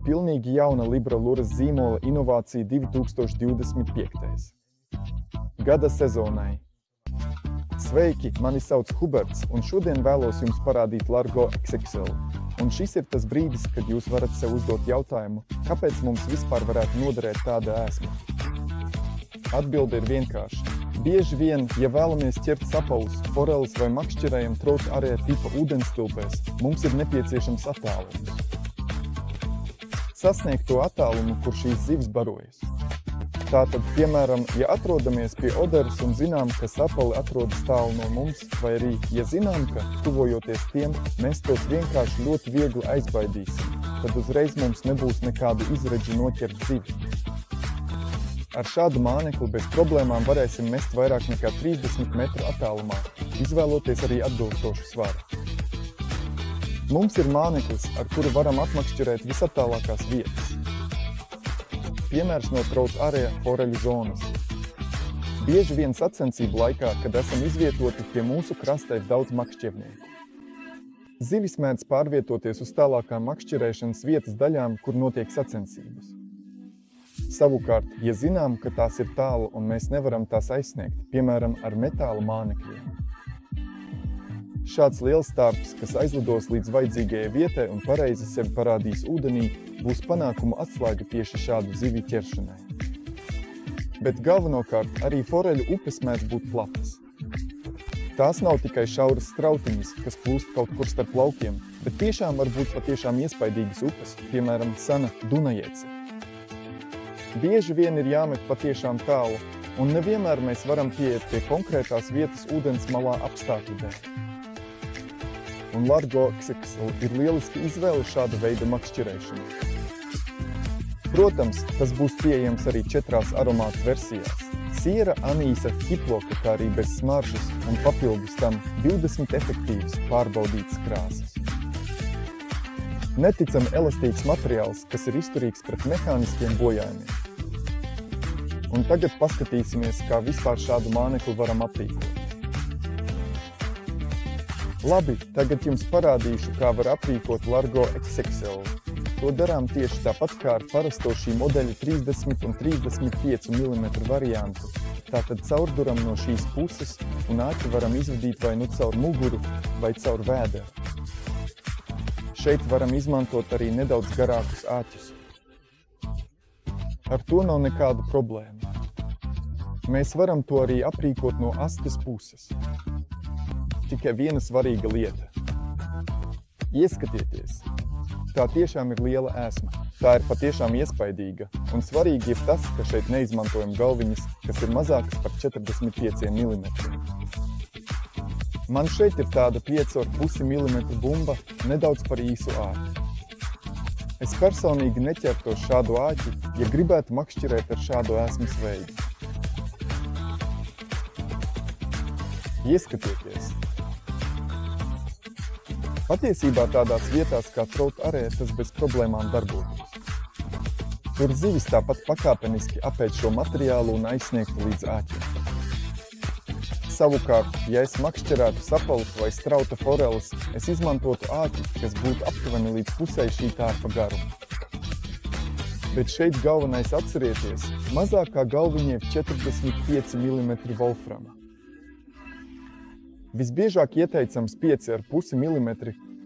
Pilnīgi jauna Libra-Luras zīmola inovācija 2025. Gada sezonai. Sveiki, mani sauc Huberts, un šodien vēlos jums parādīt Largo XXL. Un šis ir tas brīdis, kad jūs varat sev uzdot jautājumu, kāpēc mums vispār varētu noderēt tāda ēsma. Atbilde ir vienkārša. Bieži vien, ja vēlamies ķert sapalus, foreles vai makšķerējam trout arē tipa ūdenstilpēs, mums ir nepieciešams attālums. Sasniegt to attālumu, kur šīs zivis barojas. Tātad, piemēram, ja atrodamies pie oderas un zinām, ka sapali atrodas tālu no mums, vai arī, ja zinām, ka, tuvojoties tiem, mēs tos vienkārši ļoti viegli aizbaidīsim, tad uzreiz mums nebūs nekādu izredzi noķert zivi. Ar šādu mānekli bez problēmām varēsim mest vairāk nekā 30 metru attālumā, izvēloties arī atbilstošu svaru. Mums ir māneklis, ar kuru varam apmakšķerēt visattālākās vietas. Piemērs no trout arē foreļu zonas. Bieži vien sacensību laikā, kad esam izvietoti pie mūsu krasta, ir daudz makšķernieku. Zivis mēdz pārvietoties uz tālākām makšķerēšanas vietas daļām, kur notiek sacensības. Savukārt, ja zinām, ka tās ir tālu un mēs nevaram tās aizsniegt, piemēram, ar metāla mānekļiem. Šāds liels stārps, kas aizlidos līdz vajadzīgajai vietai un pareizi sevi parādīs ūdenī, būs panākuma atslēga tieši šādu zivju ķeršanai. Bet galvenokārt arī foreļu upes mēdz būt platas. Tās nav tikai šauras strautiņas, kas plūst kaut kur starp laukiem, bet tiešām var būt patiešām iespaidīgas upes, piemēram, sena Dunajece. Bieži vien ir jāmet patiešām tālu, un nevienmēr mēs varam pieiet pie konkrētās vietas ūdens malā apstākļu dēļ. Un Largo XXL ir lieliski izvēle šāda veida makšķerēšana. Protams, tas būs pieejams arī 4 aromātu versijās. Siera, anīsa, hiploka, kā arī bez smaržas un papildus tam 20 efektīvas pārbaudītas krāsas. Neticami elastīgs materiāls, kas ir izturīgs pret mehāniskiem bojājumiem. Un tagad paskatīsimies, kā vispār šādu mānekli varam aprīkot. Labi, tagad jums parādīšu, kā var aprīkot Largo XXL. To darām tieši tāpat kā ar parasto šī modeļa 30 un 35 mm variantu. Tātad caurduram no šīs puses un āķi varam izvadīt vai nu caur muguru vai caur vēderu. Šeit varam izmantot arī nedaudz garākus āķus. Ar to nav nekāda problēma. Mēs varam to arī aprīkot no astes puses. Tikai viena svarīga lieta. Ieskatieties! Tā tiešām ir liela ēsma. Tā ir patiešām iespaidīga, un svarīgi ir tas, ka šeit neizmantojam galviņas, kas ir mazākas par 45 mm. Man šeit ir tāda 5,5 mm bumba, nedaudz par īsu āķi. Es personīgi neķertos šādu āķi, ja gribētu makšķerēt ar šādu ēsmas veidu. Ieskatieties! Patiesībā tādās vietās kā trout arē tas bez problēmām darbotos. Tur zivis tāpat pakāpeniski apēd šo materiālu un aizsniegtu līdz āķiem. Savukārt, ja es makšķerētu sapalus vai strauta foreles, es izmantotu āķi, kas būtu aptuveni līdz pusei šī tārpa garuma. Bet šeit galvenais atcerieties, mazākā galviņa ir 45 mm volframa. Visbiežāk ieteicams 5,5 mm,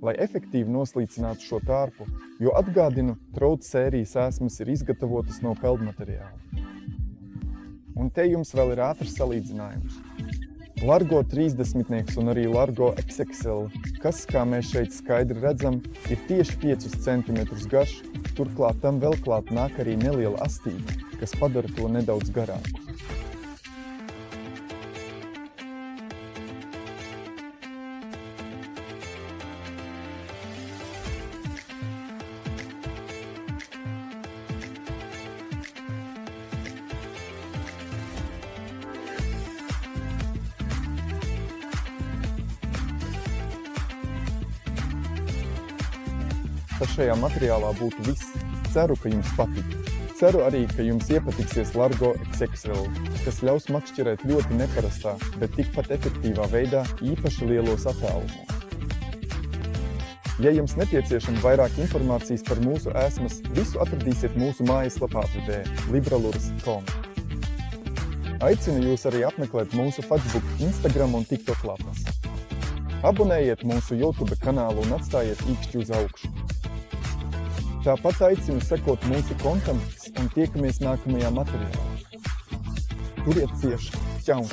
lai efektīvi noslīcinātu šo tārpu, jo atgādinu, trout sērijas ēsmas ir izgatavotas no peldmateriāla. Un te jums vēl ir ātrs salīdzinājums. Largo 30 un arī Largo XXL, kas, kā mēs šeit skaidri redzam, ir tieši 5 cm garš, turklāt tam vēl klāt nāk arī neliela astība, kas padara to nedaudz garāku. Tas šajā materiālā būtu viss. Ceru, ka jums patīk. ceru arī, ka jums iepatiksies Largo XXL, kas ļaus makšķerēt ļoti neparastā, bet tikpat efektīvā veidā īpaši lielos attālumos. Ja jums nepieciešama vairāk informācijas par mūsu ēsmas, visu atradīsiet mūsu mājaslapā libralures.com. Aicinu jūs arī apmeklēt mūsu Facebook, Instagram un TikTok lapas. Abonējiet mūsu YouTube kanālu un atstājiet īkšķi uz augšu. Tāpat aicinu sekot mūsu kontam un tiekamies nākamajā materiālā. Turiet cieši! Čau!